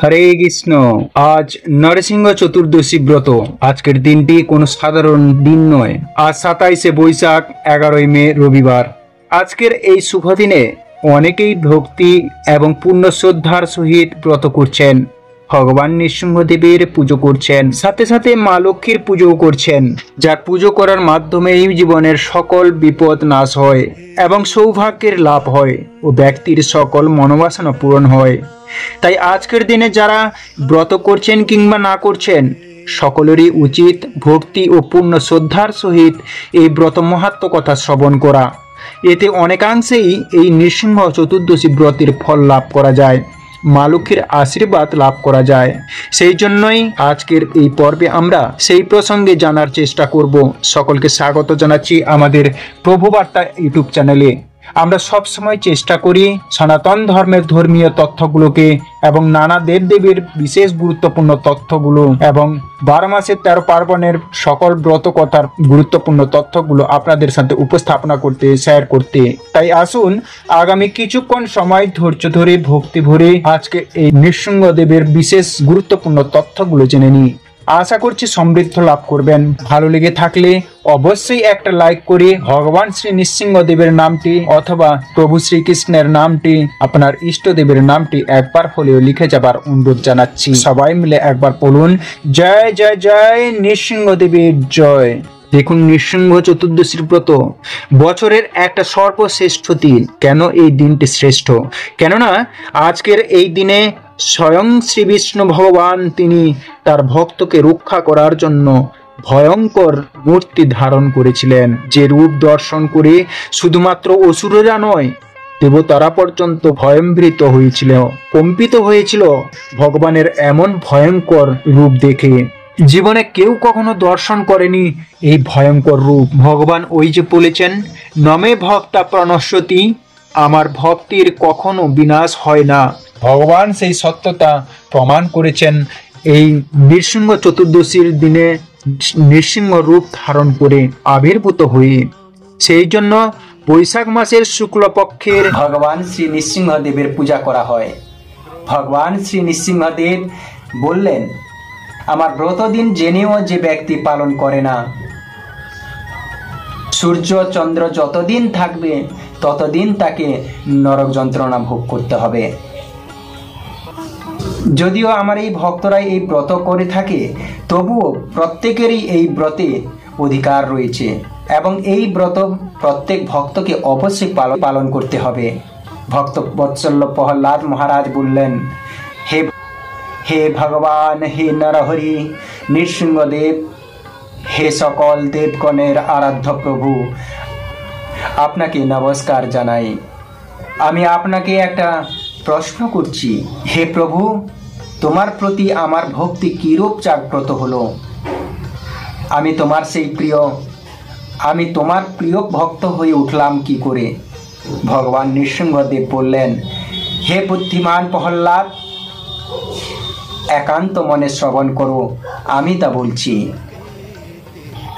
হরে কৃষ্ণ। আজ নরসিংহ চতুর্দশী ব্রত। আজকের দিনটি কোনো সাধারণ দিন নয়। আজ 27শে বৈশাখ, 11ই মে, রবিবার। আজকের এই শুভ দিনে অনেকেই ভক্তি এবং পূর্ণ শ্রদ্ধার সহিত ব্রত করছেন, ভগবান নৃসিংহদেবের পুজো করছেন, সাথে সাথে মা লক্ষ্মীর পুজোও করছেন, যার পুজো করার মাধ্যমেই জীবনের সকল বিপদ নাশ হয় এবং সৌভাগ্যের লাভ হয় ও ব্যক্তির সকল মনোবাসনা পূরণ হয়। তাই আজকের দিনে যারা ব্রত করছেন কিংবা না করছেন, সকলেরই উচিত ভক্তি ও পূর্ণ শ্রদ্ধার সহিত এই ব্রত মাহাত্ম্য কথা শ্রবণ করা। এতে অনেকাংশেই এই নৃসিংহ চতুর্দশী ব্রতের ফল লাভ করা যায়, মা লক্ষ্মীর আশীর্বাদ লাভ করা যায়। সেই জন্যই আজকের এই পর্বে আমরা সেই প্রসঙ্গে জানার চেষ্টা করব। সকলকে স্বাগত জানাচ্ছি আমাদের প্রভুবার্তা ইউটিউব চ্যানেলে। আমরা সবসময় চেষ্টা করি সনাতন ধর্মের ধর্মীয় তথ্যগুলোকে এবং নানা দেবদেবীর বিশেষ গুরুত্বপূর্ণ তথ্যগুলো এবং 12 মাসের 13 পার্বণের সকল ব্রত কথার গুরুত্বপূর্ণ তথ্যগুলো আপনাদের সাথে উপস্থাপনা করতে, শেয়ার করতে। তাই আসুন আগামী কিছুক্ষণ সময় ধৈর্য ধরে ভক্তি ভরে আজকে এই নৃসিংহদেবের বিশেষ গুরুত্বপূর্ণ তথ্যগুলো জেনে নিই। আশা করছি সমৃদ্ধ লাভ করবেন। ভালো লেগে থাকলে অবশ্যই একটা লাইক করে ভগবান শ্রী নৃসিংহদেবের নামটি অথবা প্রভু শ্রীকৃষ্ণের নামটি, আপনার ইষ্টদেবের নামটি একবার হলেও লিখে যাবার অনুরোধ জানাচ্ছি। সবাই মিলে একবার বলুন, জয় জয় জয় নৃসিংহদেবের জয়। দেখুন, নৃসিংহ চতুর্দশীর ব্রত বছরের একটা সর্বশ্রেষ্ঠ দিন। কেন এই দিনটি শ্রেষ্ঠ? কেননা আজকের এই দিনে স্বয়ং শ্রী বিষ্ণু ভগবান তিনি তার ভক্তকে রক্ষা করার জন্য ভয়ঙ্কর মূর্তি ধারণ করেছিলেন, যে রূপ দর্শন করে শুধুমাত্র অসুররা নয়, দেবতারা পর্যন্ত ভয়ভীত হয়েছিল, কম্পিত হয়েছিল ভগবানের এমন ভয়ঙ্কর রূপ দেখে। জীবনে কেউ কখনো দর্শন করেনি এই ভয়ঙ্কর রূপ। ভগবান ওই যে বলেছেন, নমে ভক্তা প্রণশ্যতি, আমার ভক্তির কখনো বিনাশ হয় না। ভগবান সেই সত্যতা প্রমাণ করেছেন এই নৃসিংহ চতুর্দশীর দিনে নৃসিংহ রূপ ধারণ করে আবির্ভূত হয়ে। সেই জন্য বৈশাখ মাসের শুক্লপক্ষের ভগবান শ্রী নৃসিংহদেবের পূজা করা হয়। ভগবান শ্রী নৃসিংহদেব বললেন, আমার ব্রত দিন জেনেও যে ব্যক্তি পালন করে না, সূর্য চন্দ্র যতদিন থাকবে ততদিন তাকে নরক যন্ত্রণা ভোগ করতে হবে। যদিও আমার এই ভক্তরা এই ব্রত করে থাকে, তবুও প্রত্যেকেরই এই ব্রতে অধিকার রয়েছে এবং এই ব্রত প্রত্যেক ভক্তকে অবশ্যই পালন করতে হবে। ভক্ত বৎসল্য প্রহ্লাদ মহারাজ বললেন, হে ভগবান, হে নরহরি নৃসিংহদেব, হে সকল দেবগণের আরাধ্য প্রভু, আপনাকে নমস্কার জানাই। আমি আপনাকে একটা প্রশ্ন করছি। হে প্রভু, তোমার প্রতি আমার ভক্তি কিরূপ জাগ্রত হলো? আমি তোমার প্রিয় ভক্ত হয়ে উঠলাম কি করে? ভগবান নৃসিংহদেব বললেন, হে বুদ্ধিমান প্রহ্লাদ, একান্ত মনে শ্রবণ করো, আমি তা বলছি।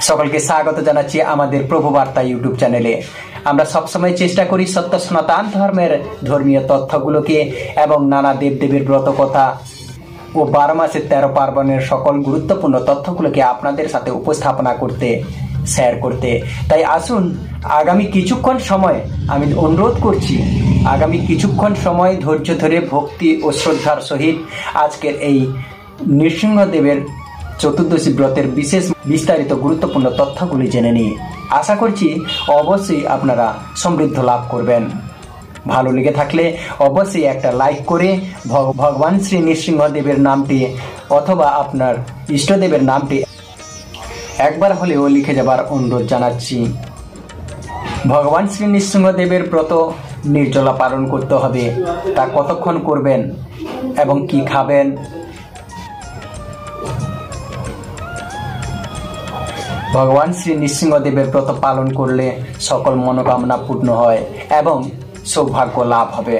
সকলকে স্বাগত জানাচ্ছি আমাদের প্রভুবার্তা ইউটিউব চ্যানেলে। আমরা সবসময় চেষ্টা করি সত্য সনাতন ধর্মের ধর্মীয় তথ্যগুলোকে এবং নানা দেবদেবীর ব্রত কথা ও 12 মাসের 13 পার্বণের সকল গুরুত্বপূর্ণ তথ্যগুলোকে আপনাদের সাথে উপস্থাপনা করতে, শেয়ার করতে। তাই আসুন আগামী কিছুক্ষণ সময়, আমি অনুরোধ করছি, আগামী কিছুক্ষণ সময় ধৈর্য ধরে ভক্তি ও শ্রদ্ধার সহিত আজকের এই নৃসিংহদেবের চতুর্দশী ব্রতের বিশেষ বিস্তারিত গুরুত্বপূর্ণ তথ্যগুলি জেনে নিই। আশা করছি অবশ্যই আপনারা সমৃদ্ধ লাভ করবেন। ভালো লেগে থাকলে অবশ্যই একটা লাইক করে ভগবান শ্রী নৃসিংহদেবের নামটি অথবা আপনার ইষ্টদেবের নামটি একবার হলেও লিখে যাবার অনুরোধ জানাচ্ছি। ভগবান শ্রী নৃসিংহদেবের ব্রত নির্জলা পালন করতে হবে। তা কতক্ষণ করবেন এবং কি খাবেন, ভগবান শ্রী নৃসিংহদেবের ব্রত পালন করলে সকল মনোকামনা পূর্ণ হয় এবং সৌভাগ্য লাভ হবে।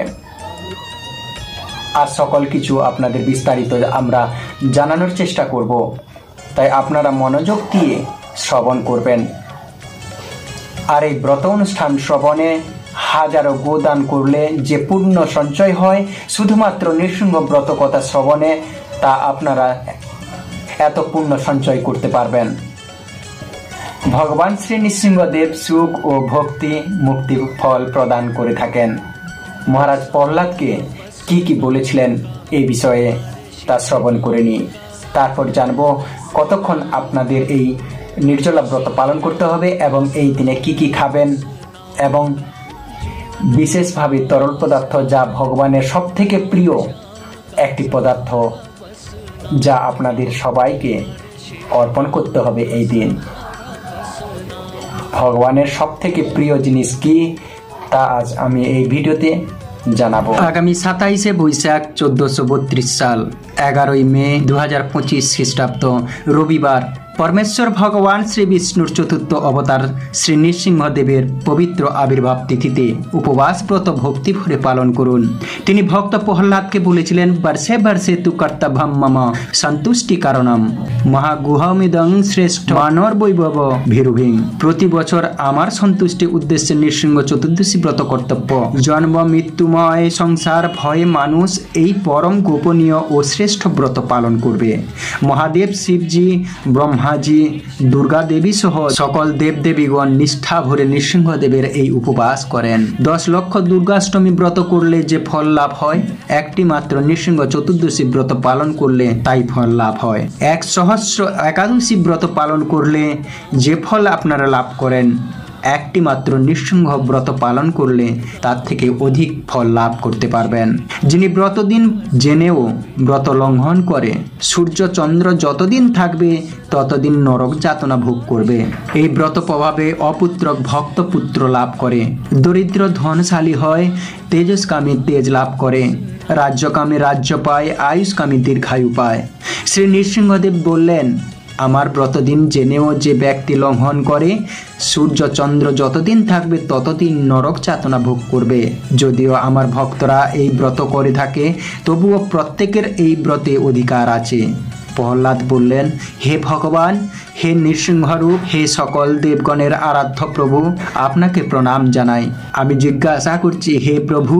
আর সকল কিছু আপনাদের বিস্তারিত আমরা জানানোর চেষ্টা করব, তাই আপনারা মনোযোগ দিয়ে শ্রবণ করবেন। আর এই ব্রত অনুষ্ঠান শ্রবণে হাজারো গোদান করলে যে পুণ্য সঞ্চয় হয় শুধুমাত্র নৃসিংহ ব্রত কথা শ্রবণে, তা আপনারা এত পুণ্য সঞ্চয় করতে পারবেন। ভগবান শ্রী নৃসিংহদেব সুখ ও ভক্তি মুক্তি ফল প্রদান করে থাকেন। মহারাজ প্রহ্লাদকে কি বলেছিলেন এই বিষয়ে তা শ্রবণ করে নিই, তারপর জানবো কতক্ষণ আপনাদের এই নির্জলা ব্রত পালন করতে হবে এবং এই দিনে কি খাবেন, এবং বিশেষভাবে তরল পদার্থ যা ভগবানের সব থেকে প্রিয় একটি পদার্থ, যা আপনাদের সবাইকে অর্পণ করতে হবে এই দিন। ভগবানের সব থেকে প্রিয় জিনিস কি তা আজ আমি এই ভিডিওতে জানাবো। আগামী 27শে বৈশাখ 1432 সাল 11ই মে 2025 খ্রিস্টাব্দ রবিবার পরমেশ্বর ভগবান শ্রী বিষ্ণুর চতুর্থ অবতার শ্রী নৃসিংহদেবের পবিত্র আবির্ভাব তিথিতে উপবাস ব্রত ভক্তি ভরে পালন করুন। তিনি ভক্ত প্রহ্লাদকে বলেছিলেন, বর্ষে বর্ষে তু কর্তব্যম মম সন্তুষ্টি কারণম মহাগুহমিদং শ্রেষ্ঠ মানর বৈভব ভীরুভিং। প্রতি বছর আমার সন্তুষ্টি উদ্দেশ্যে নৃসিংহ চতুর্দশী ব্রত কর্তব্য। জন্ম মৃত্যুময় সংসার ভয়ে মানুষ এই পরম গোপনীয় ও শ্রেষ্ঠ ব্রত পালন করবে। মহাদেব শিবজি, ব্রহ্মাজি, দুর্গা দেবী সহ সকল দেবদেবীগণ নিষ্ঠা ভরে নৃসিংহদেবের এই উপবাস করেন। 10 লক্ষ দুর্গাষ্টমী ব্রত করলে যে ফল লাভ হয়, একটি মাত্র নৃসিংহ চতুর্দশী ব্রত পালন করলে তাই ফল লাভ হয়। 1 সহস্র একাদশী ব্রত পালন করলে যে ফল আপনারা লাভ করেন, একটি মাত্র নৃসিংহ ব্রত পালন করলে তার থেকে অধিক ফল লাভ করতে পারবেন। যিনি ব্রতদিন জেনেও ব্রত লঙ্ঘন করে, সূর্য চন্দ্র যতদিন থাকবে ততদিন নরক যাতনা ভোগ করবে। এই ব্রত প্রভাবে অপুত্রক ভক্ত পুত্র লাভ করে, দরিদ্র ধনশালী হয়, তেজস্কামী তেজ লাভ করে, রাজ্যকামী রাজ্য পায়, আয়ুষ্কামী দীর্ঘায়ু পায়। শ্রী নৃসিংহদেব বললেন, আমার ব্রতদিন জেনেও যে ব্যক্তি লঙ্ঘন করে, সূর্য চন্দ্র যতদিন থাকবে ততদিন নরক যাতনা ভোগ করবে। যদিও আমার ভক্তরা এই ব্রত করে থাকে, তবুও প্রত্যেকের এই ব্রতে অধিকার আছে। প্রহ্লাদ বললেন, হে ভগবান, হে নৃসিংহরূপ, হে সকল দেবগণের আরাধ্য প্রভু, আপনাকে প্রণাম জানাই। আমি জিজ্ঞাসা করছি, হে প্রভু,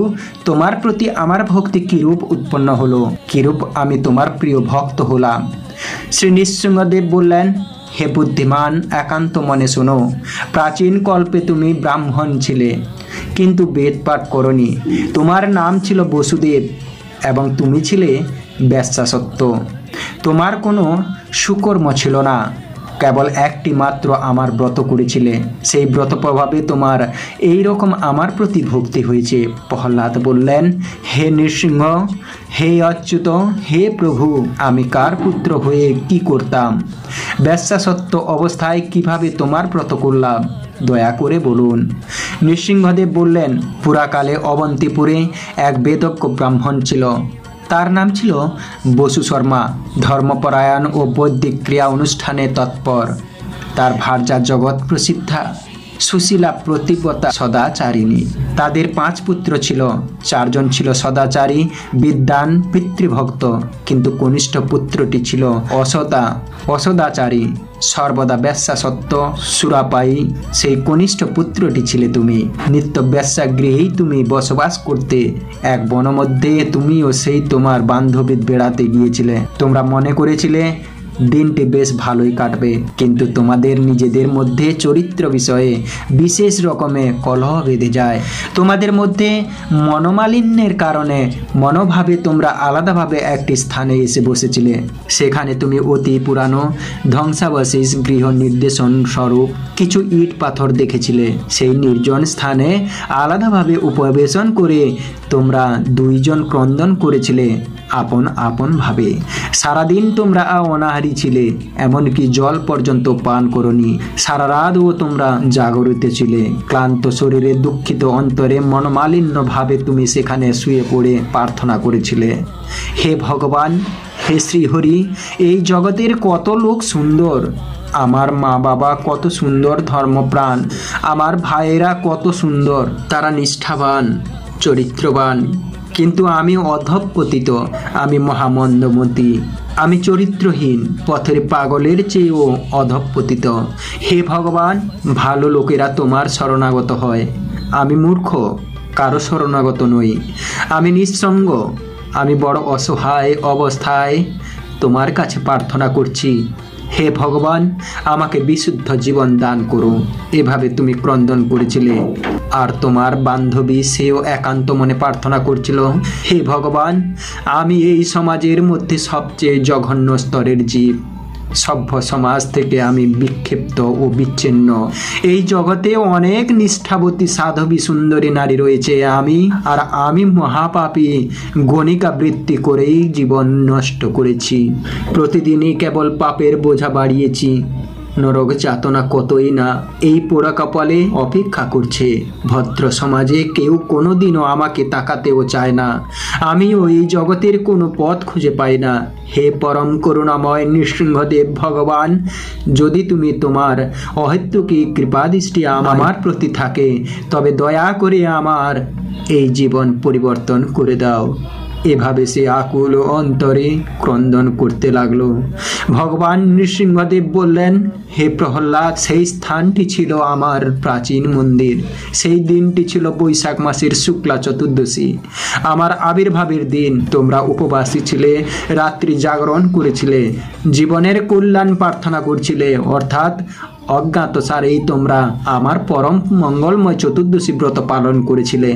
তোমার প্রতি আমার ভক্তি কিরূপ উৎপন্ন হলো, কিরূপ আমি তোমার প্রিয় ভক্ত হলাম। শ্রী নৃসিংহদেব বললেন, হে বুদ্ধিমান, একান্ত মনে শোনো। প্রাচীন কল্পে তুমি ব্রাহ্মণ ছিলে, কিন্তু বেদ পাঠ করনি। তোমার নাম ছিল বসুদেব এবং তুমি ছিলে বেশ্যাসত্য। তোমার কোনো সুকর্ম ছিল না, কেবল একটি মাত্র আমার ব্রত করেছিলে। সেই ব্রত প্রভাবে তোমার এই রকম আমার প্রতি ভক্তি হয়েছে। প্রহ্লাদ বললেন, হে নৃসিংহ, হে অচ্যুত, হে প্রভু, আমি কার পুত্র হয়ে কি করতাম? বেশ্যাসত্য অবস্থায় কিভাবে তোমার ব্রত করলাম, দয়া করে বলুন। নৃসিংহদেব বললেন, পুরাকালে অবন্তিপুরে এক বেদজ্ঞ ব্রাহ্মণ ছিল। তার নাম ছিল বসু শর্মা। ধর্মপরায়ণ ও বৈদিক ক্রিয়া অনুষ্ঠানে তৎপর। তার ভার্যা জগৎ প্রসিদ্ধা, সুশীলা, প্রতিব্রতা, সদাচারিণী। তাদের 5 পুত্র ছিল। 4 জন ছিল সদাচারী, বিদ্বান, পিতৃভক্ত, কিন্তু কনিষ্ঠ পুত্রটি ছিল অসদাচারী, সর্বদা বেশ্যাসত্ব, সুরাপায়ী। সেই কনিষ্ঠ পুত্রটি ছিলে তুমি। নিত্য বেশ্যাগৃহেই তুমি বসবাস করতে। এক বন মধ্যে তুমি ও সেই তোমার বান্ধবী বেড়াতে গিয়েছিলে। তোমরা মনে করেছিলে দিনটি বেশ ভালোই কাটবে, কিন্তু তোমাদের নিজেদের মধ্যে চরিত্র বিষয়ে বিশেষ রকমের কলহ বেঁধে যায়। তোমাদের মধ্যে মনোমালিন্যের কারণে মনোভাবে তোমরা আলাদাভাবে একটি স্থানে এসে বসেছিলে। সেখানে তুমি অতি পুরানো ধ্বংসাবশেষ গৃহ নির্দেশন স্বরূপ কিছু ইট পাথর দেখেছিলে। সেই নির্জন স্থানে আলাদাভাবে উপবেশন করে তোমরা 2 জন ক্রন্দন করেছিলে আপন আপন ভাবে। সারাদিন তোমরা অনাহারী ছিলে, এমনকি জল পর্যন্ত পান করনি। সারা রাতও তোমরা জাগরিত ছিলে। ক্লান্ত শরীরে, দুঃখিত অন্তরে, মনোমালিন্য ভাবে তুমি সেখানে শুয়ে পড়ে প্রার্থনা করেছিলে, হে ভগবান, হে শ্রীহরি, এই জগতের কত লোক সুন্দর। আমার মা বাবা কত সুন্দর ধর্মপ্রাণ, আমার ভাইয়েরা কত সুন্দর, তারা নিষ্ঠাবান, চরিত্রবান, কিন্তু আমি অধঃপতিত, আমি মহামন্দমতি, আমি চরিত্রহীন, পথের পাগলের চেয়েও অধঃপতিত। হে ভগবান, ভালো লোকেরা তোমার শরণাগত হয়, আমি মূর্খ, কারো শরণাগত নই, আমি নিঃসঙ্গ, আমি বড় অসহায় অবস্থায় তোমার কাছে প্রার্থনা করছি। হে ভগবান, আমাকে বিশুদ্ধ জীবন দান করো। এভাবে তুমি ক্রন্দন করেছিলে। আর তোমার বান্ধবী সেও একান্ত মনে প্রার্থনা করছিল, হে ভগবান, আমি এই সমাজের মধ্যে সবচেয়ে জঘন্য স্তরের জীব। সভ্য সমাজ থেকে আমি বিক্ষিপ্ত ও বিচ্ছিন্ন। এই জগতে অনেক নিষ্ঠাবতী সাধবী সুন্দরী নারী রয়েছে, আমি মহাপাপী, গণিকা বৃত্তি করেই জীবন নষ্ট করেছি। প্রতিদিনই কেবল পাপের বোঝা বাড়িয়েছি। নরক যাতনা কতই না এই পোড়া কপালে অপেক্ষা করছে। ভদ্র সমাজে কেউ কোনোদিনও আমাকে তাকাতেও চায় না। আমিও এই জগতের কোনো পথ খুঁজে পাই না। হে পরম করুণাময় নৃসিংহদেব ভগবান, যদি তুমি তোমার অহেতুকী কৃপাদৃষ্টি আমার প্রতি থাকে, তবে দয়া করে আমার এই জীবন পরিবর্তন করে দাও। এভাবে সে আকুল অন্তরে ক্রন্দন করতে লাগলো। ভগবান নৃসিংহদেব বললেন, হে প্রহ্লাদ, সেই স্থানটি ছিল আমার প্রাচীন মন্দির। সেই দিনটি ছিল বৈশাখ মাসের শুক্লা চতুর্দশী, আমার আবির্ভাবের দিন। তোমরা উপবাসী ছিলে, রাত্রি জাগরণ করেছিলে, জীবনের কল্যাণ প্রার্থনা করছিলে, অর্থাৎ অজ্ঞাতসারেই তোমরা আমার পরম মঙ্গলময় চতুর্দশী ব্রত পালন করেছিলে।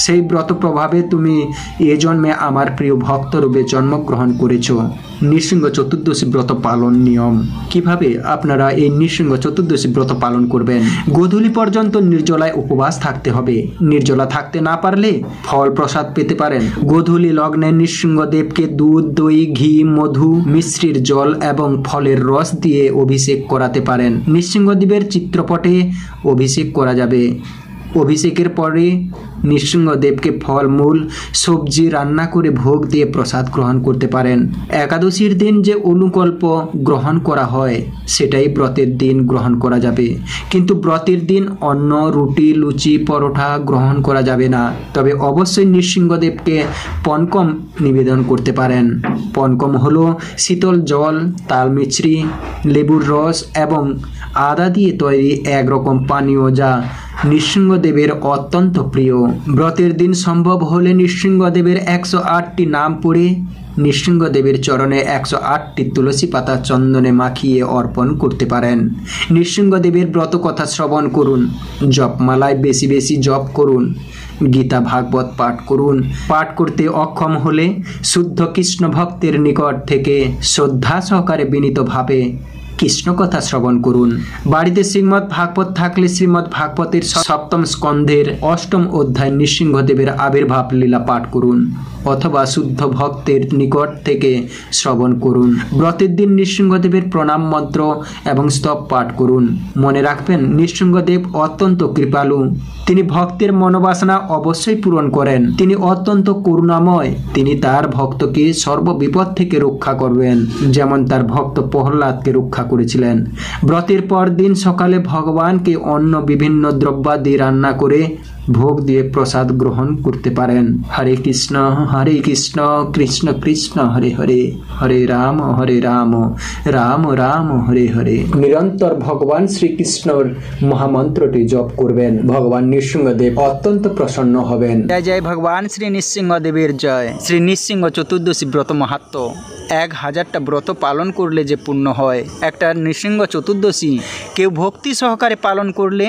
সেই ব্রত প্রভাবে তুমি এ জন্মে আমার প্রিয় ভক্তরূপে জন্মগ্রহণ করেছ। নৃসিংহ চতুর্দশী ব্রত পালন নিয়ম। কিভাবে আপনারা এই নৃসিংহ চতুর্দশী ব্রত পালন করবেন? গোধূলি পর্যন্ত নির্জলায় উপবাস থাকতে হবে। নির্জলা থাকতে না পারলে ফল প্রসাদ পেতে পারেন। গোধূলি লগ্নে নৃসিংহদেবকে দুধ, দই, ঘি, মধু, মিশ্রির জল এবং ফলের রস দিয়ে অভিষেক করাতে পারেন। নৃসিংহদেবের চিত্রপটে অভিষেক করা যাবে। অভিষেকের পরে নৃসিংহদেবকে ফলমূল সবজি রান্না করে ভোগ দিয়ে প্রসাদ গ্রহণ করতে পারেন। একাদশীর দিন যে অনুকল্প গ্রহণ করা হয় সেটাই ব্রতের দিন গ্রহণ করা যাবে, কিন্তু ব্রতের দিন অন্ন, রুটি, লুচি, পরোটা গ্রহণ করা যাবে না। তবে অবশ্যই নৃসিংহদেবকে পনকম নিবেদন করতে পারেন। পনকম হলো শীতল জল, তাল মিছরি, লেবুর রস এবং আদা দিয়ে তৈরি একরকম পানীয়, যা নৃসিংহদেবের অত্যন্ত প্রিয়। ব্রতের দিন সম্ভব হলে নৃসিংহদেবের 108টি নাম পড়ে নৃসিংহদেবের চরণে 108টি তুলসী পাতা চন্দনে মাখিয়ে অর্পণ করতে পারেন। নৃসিংহদেবের ব্রত কথা শ্রবণ করুন, জপমালায় বেশি বেশি জপ করুন, গীতা ভাগবত পাঠ করুন। পাঠ করতে অক্ষম হলে শুদ্ধ কৃষ্ণ ভক্তের নিকট থেকে শ্রদ্ধা সহকারে বিনীতভাবে কৃষ্ণ কথা শ্রবণ করুন। বাড়িতে শ্রীমদ্ ভাগবত থাকলে শ্রীমদ্ ভাগবতের 7ম স্কন্ধের 8ম অধ্যায় নৃসিংহদেবের আবির্ভাব লীলা পাঠ করুন, অথবা শুদ্ধ ভক্তের নিকট থেকে শ্রবণ করুন। ব্রতের দিন নৃসিংহদেবের প্রণাম মন্ত্র এবং স্তব পাঠ করুন। মনে রাখবেন, নৃসিংহদেব অত্যন্ত কৃপালু। তিনি ভক্তের মনোবাসনা অবশ্যই পূরণ করেন। তিনি অত্যন্ত করুণাময়। তিনি তার ভক্তকে সর্ববিপদ থেকে রক্ষা করবেন, যেমন তার ভক্ত প্রহ্লাদকে রক্ষা করেছিলেন। ব্রতের পর দিন সকালে ভগবানকে অন্য বিভিন্ন দ্রব্যাদি রান্না করে ভোগ দিয়ে প্রসাদ গ্রহণ করতে পারেন। হরে কৃষ্ণ কৃষ্ণ কৃষ্ণ হরে হরে, হরে রাম রাম রাম হরে হরে। নিরন্তর ভগবান শ্রীকৃষ্ণর মহামন্ত্রটি জপ করবেন। ভগবান নৃসিংহদেব অত্যন্ত প্রসন্ন হবেন। জয় জয় ভগবান শ্রী নৃসিংহদেবের জয়। শ্রী নৃসিংহ চতুর্দশী ব্রত মাহাত্ম্য। 1000টা ব্রত পালন করলে যে পুণ্য হয়, একটা নৃসিংহ চতুর্দশী কেউ ভক্তি সহকারে পালন করলে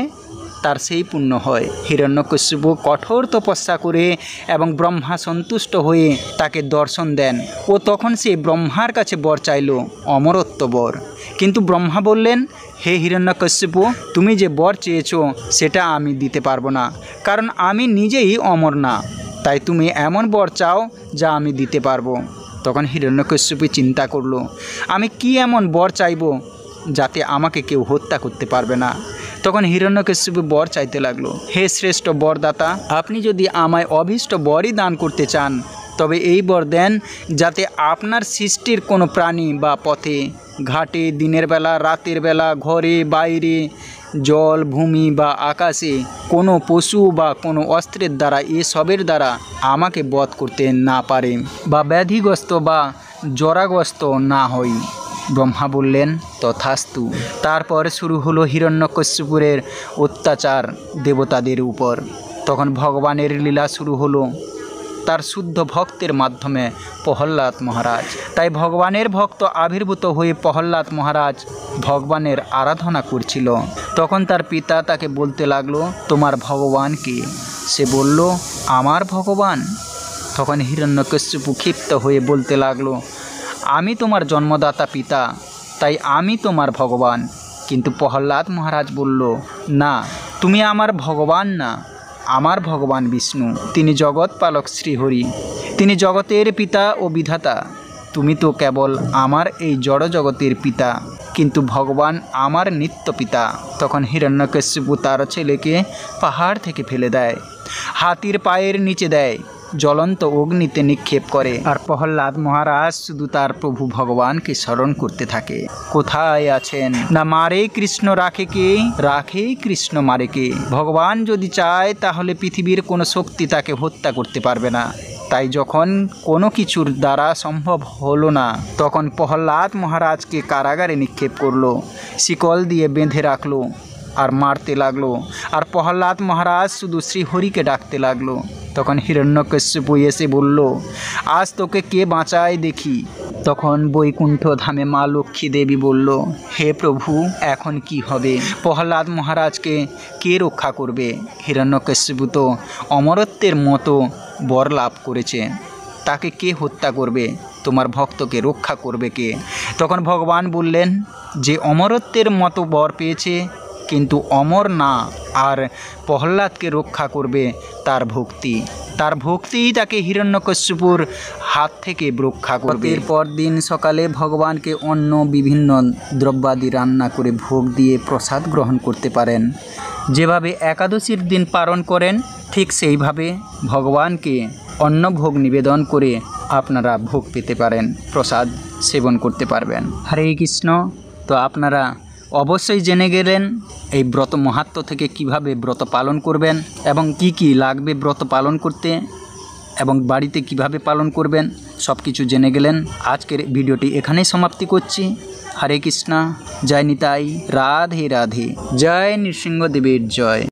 তার সেই পুণ্য হয়। হিরণ্যকশিপু কঠোর তপস্যা করে এবং ব্রহ্মা সন্তুষ্ট হয়ে তাকে দর্শন দেন, ও তখন সে ব্রহ্মার কাছে বর চাইল, অমরত্ব বর। কিন্তু ব্রহ্মা বললেন, হে হিরণ্যকশিপু, তুমি যে বর চেয়েছ সেটা আমি দিতে পারবো না, কারণ আমি নিজেই অমর না। তাই তুমি এমন বর চাও যা আমি দিতে পারবো। তখন হিরণ্যকশিপু চিন্তা করলো, আমি কি এমন বর চাইব যাতে আমাকে কেউ হত্যা করতে পারবে না। তখন হিরণ্যকশিপু বর চাইতে লাগলো, হে শ্রেষ্ঠ বরদাতা, আপনি যদি আমায় অভীষ্ট বরই দান করতে চান, তবে এই বর দেন যাতে আপনার সৃষ্টির কোনো প্রাণী বা পথে, ঘাটে, দিনের বেলা, রাতের বেলা, ঘরে, বাইরে, জল, ভূমি বা আকাশে কোনো পশু বা কোনো অস্ত্রের দ্বারা, এসবের দ্বারা আমাকে বধ করতে না পারে বা ব্যাধিগ্রস্ত বা জরাগ্রস্ত না হই। ব্রহ্মা বললেন, তথাস্তু। তারপর শুরু হলো হিরণ্যকশিপুরের অত্যাচার দেবতাদের উপর। তখন ভগবানের লীলা শুরু হলো তার শুদ্ধ ভক্তের মাধ্যমে প্রহ্লাদ মহারাজ। তাই ভগবানের ভক্ত আবির্ভূত হয়ে প্রহ্লাদ মহারাজ ভগবানের আরাধনা করছিল। তখন তার পিতা তাকে বলতে লাগলো, তোমার ভগবান কে? সে বলল, আমার ভগবান। তখন হিরণ্যকশিপু ক্ষিপ্ত হয়ে বলতে লাগলো, আমি তোমার জন্মদাতা পিতা, তাই আমি তোমার ভগবান। কিন্তু প্রহ্লাদ মহারাজ বলল, না, তুমি আমার ভগবান না, আমার ভগবান বিষ্ণু। তিনি জগৎ পালক শ্রীহরি, তিনি জগতের পিতা ও বিধাতা। তুমি তো কেবল আমার এই জড় জগতের পিতা, কিন্তু ভগবান আমার নিত্য পিতা। তখন হিরণ্যকশিপু তার ছেলেকে পাহাড় থেকে ফেলে দেয়, হাতির পায়ের নিচে দেয়, জ্বলন্ত অগ্নিতে নিক্ষেপ করে। আর প্রহ্লাদ মহারাজ শুধু তার প্রভু ভগবানকে স্মরণ করতে থাকে। কোথায় আছেন? না মারে কৃষ্ণ রাখে কে, রাখে কৃষ্ণ মারে কে। ভগবান যদি চায় তাহলে পৃথিবীর কোনো শক্তি তাকে হত্যা করতে পারবে না। তাই যখন কোনো কিছুর দ্বারা সম্ভব হলো না, তখন প্রহ্লাদ মহারাজকে কারাগারে নিক্ষেপ করলো, শিকল দিয়ে বেঁধে রাখলো আর মারতে লাগলো। আর প্রহ্লাদ মহারাজ শুধু শ্রীহরিকে ডাকতে লাগলো। তখন হিরণ্যকশিপু এসে বলল, আজ তোকে কে বাঁচায় দেখি। তখন বৈকুণ্ঠ ধামে মা লক্ষ্মী দেবী বলল, হে প্রভু, এখন কি হবে? প্রহ্লাদ মহারাজকে কে রক্ষা করবে? হিরণ্যকশিপু তো অমরত্বের মতো বর লাভ করেছে, তাকে কে হত্যা করবে? তোমার ভক্তকে রক্ষা করবে কে? তখন ভগবান বললেন, যে অমরত্বের মতো বর পেয়েছে কিন্তু অমর না, আর প্রহ্লাদকে রক্ষা করবে তার ভক্তি। তার ভক্তিই তাকে হিরণ্যকশিপুর হাত থেকে রক্ষা করবে। এরপর দিন সকালে ভগবানকে অন্য বিভিন্ন দ্রব্যাদি রান্না করে ভোগ দিয়ে প্রসাদ গ্রহণ করতে পারেন। যেভাবে একাদশীর দিন পালন করেন, ঠিক সেইভাবে ভগবানকে অন্ন ভোগ নিবেদন করে আপনারা ভোগ পেতে পারেন, প্রসাদ সেবন করতে পারবেন। হরে কৃষ্ণ। তো আপনারা অবশ্যই জেনে গেলেন এই ব্রত মাহাত্ম্য থেকে কিভাবে ব্রত পালন করবেন এবং কি কি লাগবে ব্রত পালন করতে, এবং বাড়িতে কিভাবে পালন করবেন, সব কিছু জেনে গেলেন। আজকের ভিডিওটি এখানেই সমাপ্তি করছি। হরে কৃষ্ণ। জয় নিতাই। রাধে রাধে। জয় নৃসিংহদেবের জয়।